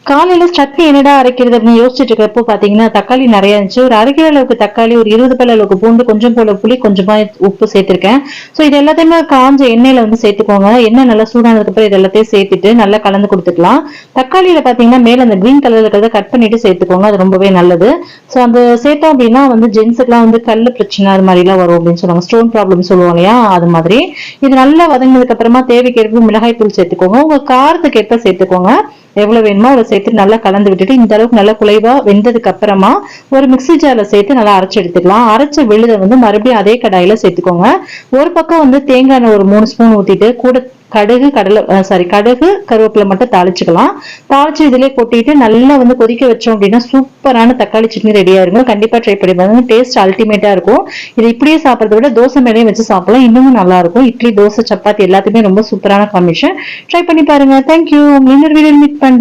காலையில சட்னி என்னடா அரைக்கிறது அப்படின்னு யோசிச்சுட்டு இருக்கப்போ பாத்தீங்கன்னா தக்காளி நிறைய இருந்துச்சு. ஒரு அரை கிலோ அளவுக்கு தக்காளி, ஒரு 20 பல் அளவுக்கு பூண்டு, கொஞ்சம் போல புளி, கொஞ்சமா உப்பு சேர்த்திருக்கேன். சோ இது எல்லாத்தையுமே காஞ்ச எண்ணெயில வந்து சேர்த்துக்கோங்க. எண்ணெய் நல்லா சூடானதுக்கு அப்புறம் இது எல்லாத்தையும் சேர்த்துட்டு நல்லா கலந்து கொடுத்துக்கலாம். தக்காளியில பாத்தீங்கன்னா மேல அந்த கிரீன் கலர்ல இருக்கிறத கட் பண்ணிட்டு சேர்த்துக்கோங்க. அது ரொம்பவே நல்லது. சோ அந்த சேர்த்தோம் அப்படின்னா வந்து ஜென்ஸுக்குலாம் வந்து கல்லு பிரச்சனை அது மாதிரி எல்லாம் வரும் அப்படின்னு சொல்லுவாங்க. ஸ்டோன் ப்ராப்ளம் சொல்லுவாங்க இல்லையா, அது மாதிரி. இது நல்லா வதங்கினதுக்கு அப்புறமா தேவைக்கேற்ப மிளகாய் தூள் சேர்த்துக்கோங்க. உங்க காரத்துக்கு ஏற்ப சேர்த்துக்கோங்க. எவ்வளவு வேணுமோ அவ்வளவு சேர்த்து நல்லா கலந்து விட்டுட்டு இந்த அளவுக்கு நல்லா குலைவா வெந்ததுக்கு அப்புறமா ஒரு மிக்ஸி ஜார்ல சேர்த்து நல்லா அரைச்சு எடுத்துக்கலாம். அரைச்ச விழுதை வந்து மறுபடியும் அதே கடாயில சேர்த்துக்கோங்க. ஒரு பக்கம் வந்து தேங்காய் எண்ணெய் ஒரு 3 ஸ்பூன் ஊத்திட்டு கூட கடுகு கடுகு கருவேப்பிலை மட்டும் தாளிச்சுக்கலாம். தாளிச்சு இதுலயே கொட்டிட்டு நல்லா வந்து கொதிக்க வச்சோம் அப்படின்னா சூப்பரான தக்காளி சட்னி ரெடியா இருக்கும். கண்டிப்பா ட்ரை பண்ணி பாருங்க. டேஸ்ட் அல்டிமேட்டா இருக்கும். இது இப்படியே சாப்பிடறத விட தோசை மேலேயும் வச்சு சாப்பிடலாம். இன்னமும் நல்லா இருக்கும். இட்லி, தோசை, சப்பாத்தி எல்லாத்துக்குமே ரொம்ப சூப்பரான காம்பினேஷன். ட்ரை பண்ணி பாருங்க. தேங்க்யூ. இன்னொரு வீடியோ மீட் பண்றேன்.